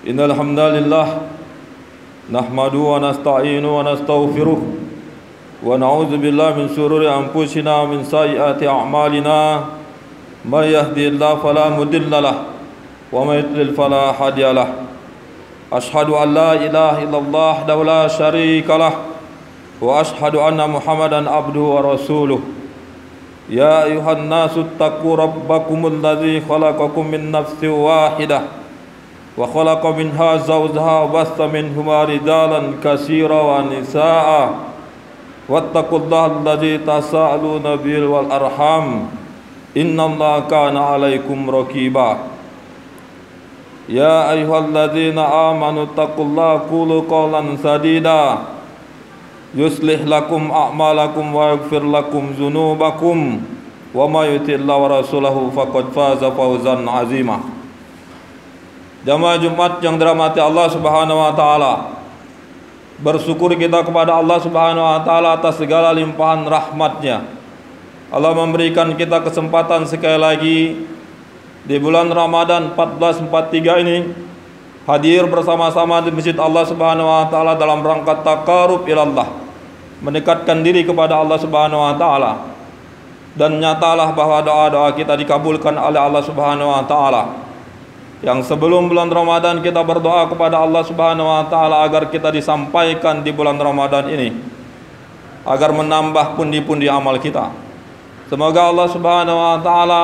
Innal hamdalillah nahmaduhu wa nasta'inuhu wa nastaghfiruh wa na'udzu billahi min shururi anfusina wa min sayyiati a'malina may yahdihillahu fala mudilla lahu wa may yudlil fala hadiya lahu. Ashhadu an la ilaha illallah wahdahu la syarika lahu wa ashhadu anna Muhammadan abduhu wa rasuluh. Ya ayuhan nasu taqu rabbakumul ladzi khalaqakum min nafsin wahidah wa khalaqa minha zawjaha wa basta minhuma rijalan katsiran wa nisaa'a wattaqullaha alladzi tasaaluna bihi wal arham innallaha kana 'alaikum raqiba. Ya ayyuhalladzina amanu taqullaha qulu qawlan sadida yuslih lakum a'malakum wa yaghfir lakum dzunubakum wa may yuti'illaha wa rasulahu faqad faza fawzan 'azima. Jamaah Jumat yang dirahmati Allah Subhanahu wa taala, bersyukur kita kepada Allah Subhanahu wa taala atas segala limpahan rahmat-Nya. Allah memberikan kita kesempatan sekali lagi di bulan Ramadan 1443 ini hadir bersama-sama di masjid Allah Subhanahu wa taala dalam rangka taqarrub ilallah, mendekatkan diri kepada Allah Subhanahu wa taala. Dan nyatalah bahwa doa-doa kita dikabulkan oleh Allah Subhanahu wa taala. Yang sebelum bulan Ramadan kita berdoa kepada Allah Subhanahu wa taala agar kita disampaikan di bulan Ramadan ini, agar menambah pundi-pundi amal kita. Semoga Allah Subhanahu wa taala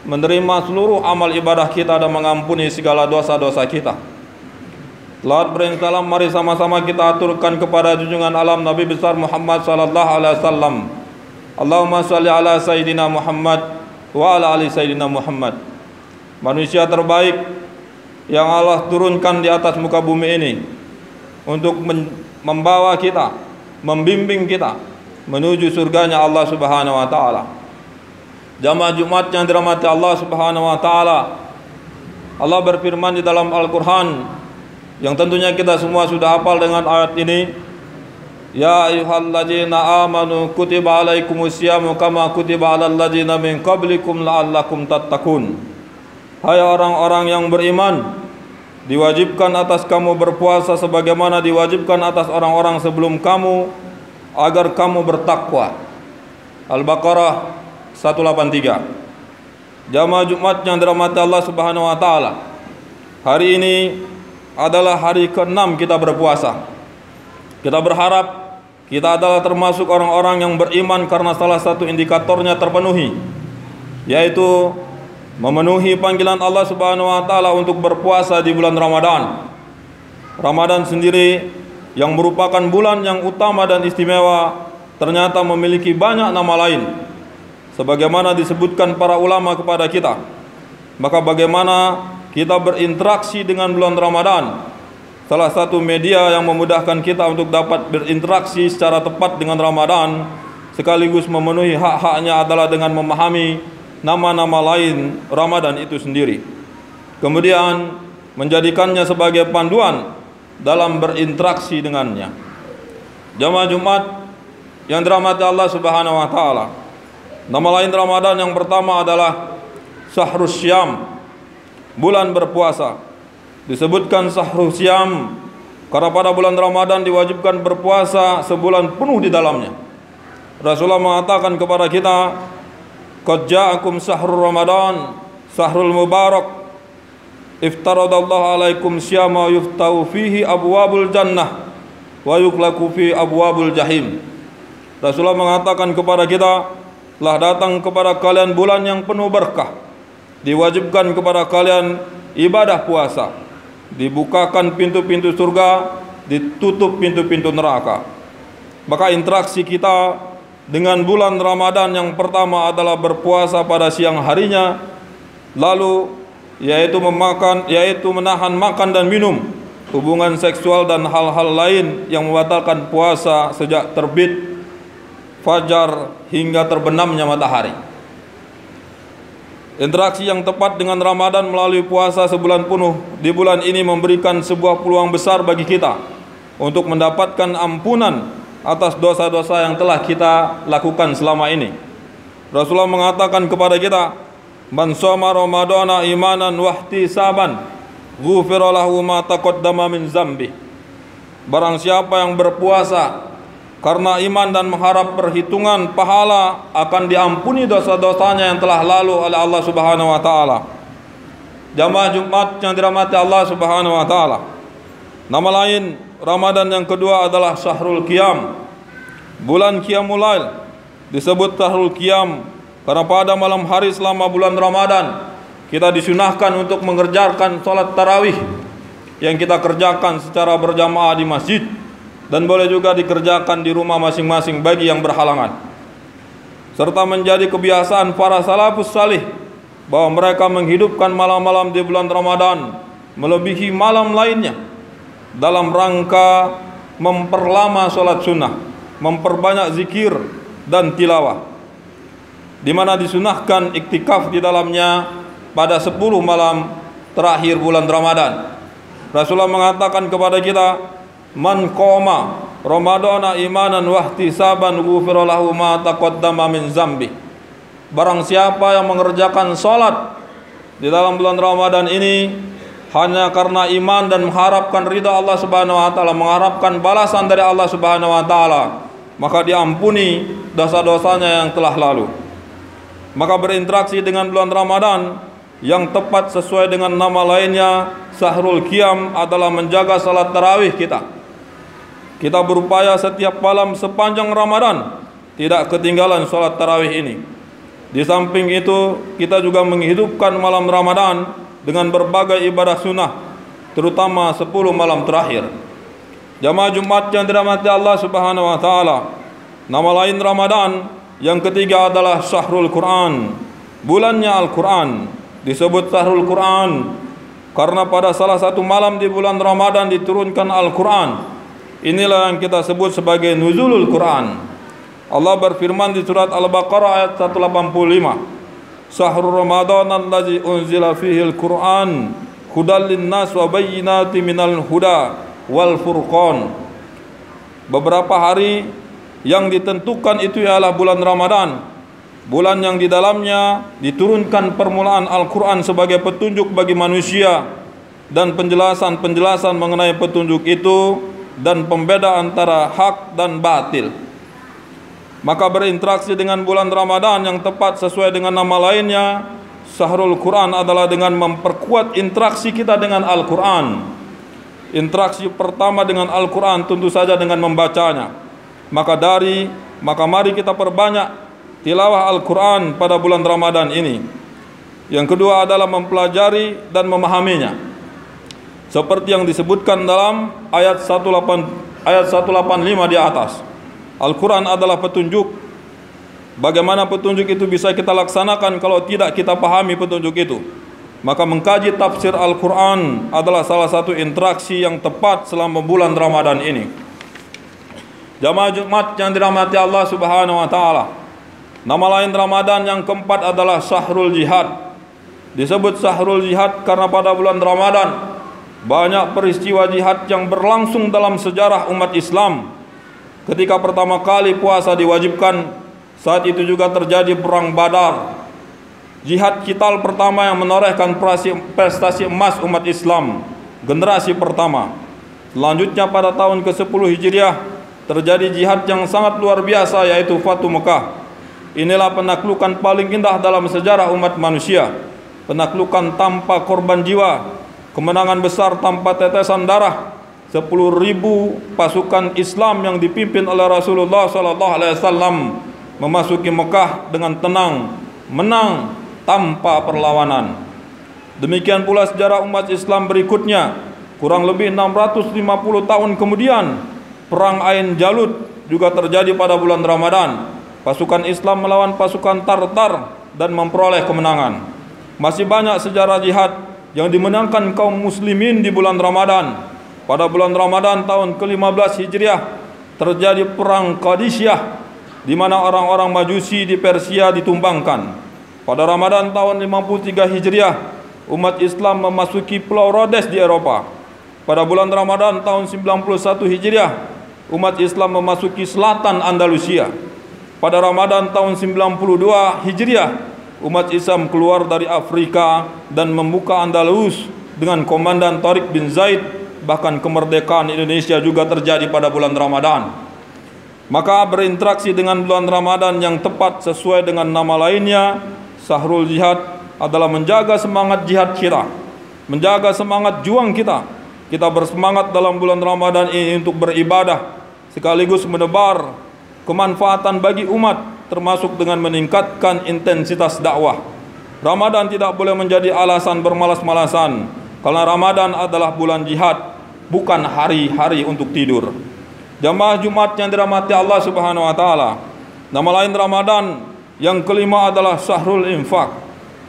menerima seluruh amal ibadah kita dan mengampuni segala dosa-dosa kita. Salat berisalam, mari sama-sama kita aturkan kepada junjungan alam Nabi besar Muhammad sallallahu alaihi wasallam. Allahumma shalli ala sayyidina Muhammad wa ala ali sayyidina Muhammad. Manusia terbaik yang Allah turunkan di atas muka bumi ini untuk membawa kita, membimbing kita menuju surganya Allah Subhanahu wa taala. Jamaah Jumat yang dirahmati Allah Subhanahu wa taala, Allah berfirman di dalam Al-Qur'an yang tentunya kita semua sudah hafal dengan ayat ini. Ya ayyuhalladzina amanu kutiba alaikumusyamu kama kutiba alal ladzina min qablikum la'allakum tattaqun. Hai orang-orang yang beriman, diwajibkan atas kamu berpuasa sebagaimana diwajibkan atas orang-orang sebelum kamu agar kamu bertakwa. Al-Baqarah 183. Jamaah Jumat yang dirahmati Allah Subhanahu wa taala, hari ini adalah hari ke-6 kita berpuasa. Kita berharap kita adalah termasuk orang-orang yang beriman karena salah satu indikatornya terpenuhi, yaitu memenuhi panggilan Allah Subhanahu wa taala untuk berpuasa di bulan Ramadan. Ramadan sendiri yang merupakan bulan yang utama dan istimewa ternyata memiliki banyak nama lain, sebagaimana disebutkan para ulama kepada kita. Maka bagaimana kita berinteraksi dengan bulan Ramadan? Salah satu media yang memudahkan kita untuk dapat berinteraksi secara tepat dengan Ramadan sekaligus memenuhi hak-haknya adalah dengan memahami nama-nama lain Ramadan itu sendiri, kemudian menjadikannya sebagai panduan dalam berinteraksi dengannya. Jamaah Jumat yang dirahmati Allah Subhanahu wa taala, nama lain Ramadan yang pertama adalah Syahrus Syam, bulan berpuasa. Disebutkan Syahrus Syam karena pada bulan Ramadan diwajibkan berpuasa sebulan penuh di dalamnya. Rasulullah mengatakan kepada kita, qad ja'akum syahrul Ramadan syahrul mubarak iftaradallahu alaikum syama yuftahu fihi abwabul jannah wa yuqlaqu fi abwabul jahim. Rasulullah mengatakan kepada kita, telah datang kepada kalian bulan yang penuh berkah, diwajibkan kepada kalian ibadah puasa, dibukakan pintu-pintu surga, ditutup pintu-pintu neraka. Maka interaksi kita dengan bulan Ramadan yang pertama adalah berpuasa pada siang harinya, lalu yaitu menahan makan dan minum, hubungan seksual dan hal-hal lain yang membatalkan puasa sejak terbit fajar hingga terbenamnya matahari. Interaksi yang tepat dengan Ramadan melalui puasa sebulan penuh di bulan ini memberikan sebuah peluang besar bagi kita untuk mendapatkan ampunan atas dosa-dosa yang telah kita lakukan selama ini. Rasulullah mengatakan kepada kita, "Man shoma Ramadana imanan wa ihtisaban, ghufira lahu ma taqaddama min zambi. Barang siapa yang berpuasa karena iman dan mengharap perhitungan pahala, akan diampuni dosa-dosanya yang telah lalu oleh Allah Subhanahu wa taala. Jamaah Jumat yang dirahmati Allah Subhanahu wa taala. Nama lain Ramadan yang kedua adalah Syahrul Qiyam. Bulan Qiyamul Lail disebut Syahrul Qiyam karena pada malam hari selama bulan Ramadan kita disunahkan untuk mengerjakan sholat tarawih yang kita kerjakan secara berjamaah di masjid, dan boleh juga dikerjakan di rumah masing-masing bagi yang berhalangan. Serta menjadi kebiasaan para salafus salih bahwa mereka menghidupkan malam-malam di bulan Ramadan melebihi malam lainnya dalam rangka memperlama sholat sunnah, memperbanyak zikir dan tilawah, di mana disunahkan iktikaf di dalamnya pada 10 malam terakhir bulan Ramadan. Rasulullah mengatakan kepada kita, man qoma ramadana imanan wa ihtisaban ghufira lahu ma taqaddama min zambi. Barang siapa yang mengerjakan salat di dalam bulan Ramadan ini hanya karena iman dan mengharapkan ridha Allah Subhanahu wa taala, mengharapkan balasan dari Allah Subhanahu wa taala, maka diampuni dosa-dosanya yang telah lalu. Maka berinteraksi dengan bulan Ramadan yang tepat sesuai dengan nama lainnya Syahrul Qiyam adalah menjaga salat tarawih kita. Kita berupaya setiap malam sepanjang Ramadan tidak ketinggalan salat tarawih ini. Di samping itu kita juga menghidupkan malam Ramadan dengan berbagai ibadah sunnah, terutama 10 malam terakhir. Jamaah Jumat yang dirahmati Allah Subhanahu wa taala. Nama lain Ramadan yang ketiga adalah Syahrul Quran. Bulannya Al-Quran. Disebut Syahrul Quran karena pada salah satu malam di bulan Ramadan diturunkan Al-Quran. Inilah yang kita sebut sebagai nuzulul Quran. Allah berfirman di surat Al-Baqarah ayat 185, Syahrul Ramadan allazi unzila fihi al-Quran hudal linnas wa bayyinatin minal huda wal furqan. Beberapa hari yang ditentukan itu ialah bulan Ramadan, bulan yang di dalamnya diturunkan permulaan Al-Quran sebagai petunjuk bagi manusia dan penjelasan-penjelasan mengenai petunjuk itu dan pembeda antara hak dan batil. Maka berinteraksi dengan bulan Ramadan yang tepat sesuai dengan nama lainnya Syahrul Quran adalah dengan memperkuat interaksi kita dengan Al-Quran. Interaksi pertama dengan Al-Quran tentu saja dengan membacanya. Maka mari kita perbanyak tilawah Al-Quran pada bulan Ramadan ini. Yang kedua adalah mempelajari dan memahaminya. Seperti yang disebutkan dalam ayat 185 di atas. Al-Quran adalah petunjuk. Bagaimana petunjuk itu bisa kita laksanakan kalau tidak kita pahami petunjuk itu? Maka mengkaji tafsir Al-Quran adalah salah satu interaksi yang tepat selama bulan Ramadan ini. Jamaah Jumat yang dirahmati Allah Subhanahu wa taala. Nama lain Ramadan yang keempat adalah Syahrul Jihad. Disebut Syahrul Jihad karena pada bulan Ramadan banyak peristiwa jihad yang berlangsung dalam sejarah umat Islam. Ketika pertama kali puasa diwajibkan, saat itu juga terjadi perang Badar. Jihad Qital pertama yang menorehkan prestasi emas umat Islam, generasi pertama. Selanjutnya pada tahun ke-10 Hijriah terjadi jihad yang sangat luar biasa, yaitu Fatu Mekah. Inilah penaklukan paling indah dalam sejarah umat manusia. Penaklukan tanpa korban jiwa, kemenangan besar tanpa tetesan darah. 10.000 pasukan Islam yang dipimpin oleh Rasulullah SAW memasuki Mekah dengan tenang, menang tanpa perlawanan. Demikian pula sejarah umat Islam berikutnya. Kurang lebih 650 tahun kemudian, Perang Ain Jalut juga terjadi pada bulan Ramadan. Pasukan Islam melawan pasukan Tartar dan memperoleh kemenangan. Masih banyak sejarah jihad yang dimenangkan kaum muslimin di bulan Ramadan. Pada bulan Ramadan tahun ke-15 Hijriah terjadi perang Qadisiyah, di mana orang-orang Majusi di Persia ditumbangkan. Pada Ramadan tahun 53 Hijriah, umat Islam memasuki Pulau Rhodes di Eropa. Pada bulan Ramadan tahun 91 Hijriah, umat Islam memasuki selatan Andalusia. Pada Ramadan tahun 92 Hijriah, umat Islam keluar dari Afrika dan membuka Andalus dengan Komandan Tariq bin Zaid, bahkan kemerdekaan Indonesia juga terjadi pada bulan Ramadan. Maka berinteraksi dengan bulan Ramadan yang tepat sesuai dengan nama lainnya, Syahrul Jihad, adalah menjaga semangat jihad kita, menjaga semangat juang kita. Kita bersemangat dalam bulan Ramadan ini untuk beribadah, sekaligus menebar kemanfaatan bagi umat, termasuk dengan meningkatkan intensitas dakwah. Ramadan tidak boleh menjadi alasan bermalas-malasan, karena Ramadan adalah bulan jihad, bukan hari-hari untuk tidur. Jamaah Jumat yang dirahmati Allah Subhanahu wa taala, nama lain Ramadan yang kelima adalah Syahrul Infak.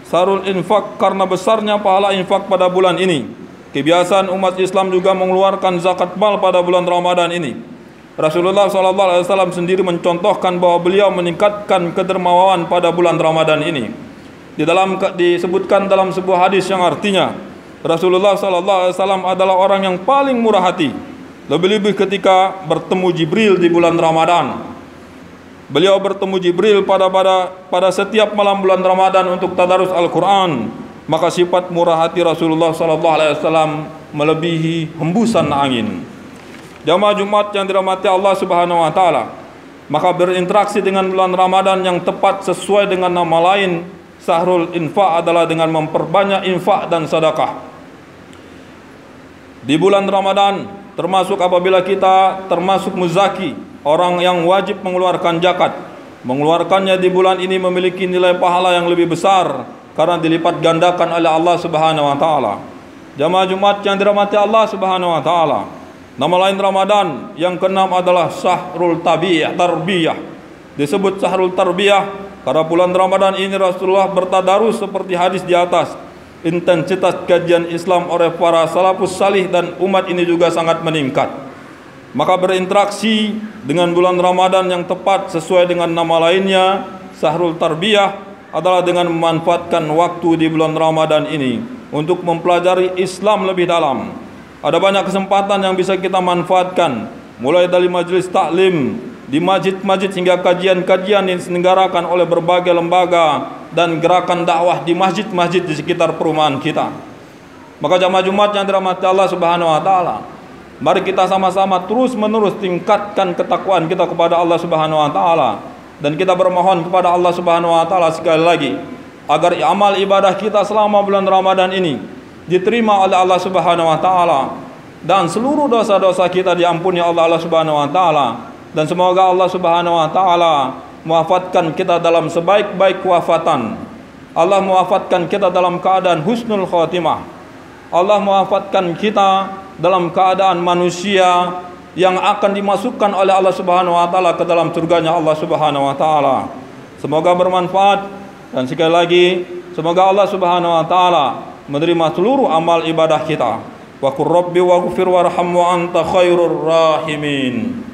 Syahrul Infak karena besarnya pahala infak pada bulan ini. Kebiasaan umat Islam juga mengeluarkan zakat mal pada bulan Ramadan ini. Rasulullah SAW sendiri mencontohkan bahwa beliau meningkatkan kedermawanan pada bulan Ramadan ini. Disebutkan dalam sebuah hadis yang artinya, Rasulullah SAW adalah orang yang paling murah hati, lebih-lebih ketika bertemu Jibril di bulan Ramadan. Beliau bertemu Jibril pada setiap malam bulan Ramadan untuk tadarus Al-Quran. Maka sifat murah hati Rasulullah SAW melebihi hembusan angin. Jamaah Jumat yang dirahmati Allah Subhanahu wa taala, maka berinteraksi dengan bulan Ramadan yang tepat sesuai dengan nama lain Syahrul Infak adalah dengan memperbanyak infak dan sedekah. Di bulan Ramadan, termasuk apabila kita termasuk muzaki, orang yang wajib mengeluarkan zakat, mengeluarkannya di bulan ini memiliki nilai pahala yang lebih besar karena dilipat gandakan oleh Allah Subhanahu wa taala. Jamaah Jumat yang dirahmati Allah Subhanahu wa taala, nama lain Ramadan yang keenam adalah Syahrul Tarbiyah. Disebut Syahrul Tarbiyah karena bulan Ramadan ini Rasulullah bertadarus seperti hadis di atas. Intensitas kajian Islam oleh para salafus salih dan umat ini juga sangat meningkat. Maka berinteraksi dengan bulan Ramadan yang tepat sesuai dengan nama lainnya Syahrul Tarbiyah adalah dengan memanfaatkan waktu di bulan Ramadan ini untuk mempelajari Islam lebih dalam. Ada banyak kesempatan yang bisa kita manfaatkan, mulai dari majelis taklim di masjid-masjid hingga kajian-kajian yang diselenggarakan oleh berbagai lembaga dan gerakan dakwah di masjid-masjid di sekitar perumahan kita. Maka jamaah Jumat yang dirahmati Allah Subhanahu wa taala, mari kita sama-sama terus-menerus tingkatkan ketakwaan kita kepada Allah Subhanahu wa taala, dan kita bermohon kepada Allah Subhanahu wa taala sekali lagi agar amal ibadah kita selama bulan Ramadan ini diterima oleh Allah Subhanahu wa taala, dan seluruh dosa-dosa kita diampuni oleh Allah Subhanahu wa taala, dan semoga Allah Subhanahu wa taala mewafatkan kita dalam sebaik-baik wafatan. Allah mewafatkan kita dalam keadaan husnul khatimah. Allah mewafatkan kita dalam keadaan manusia yang akan dimasukkan oleh Allah Subhanahu wa taala ke dalam surganya Allah Subhanahu wa taala. Semoga bermanfaat, dan sekali lagi semoga Allah Subhanahu wa taala menerima seluruh amal ibadah kita. Wa qur rabbi waghfir warham wa anta khairur rahimin.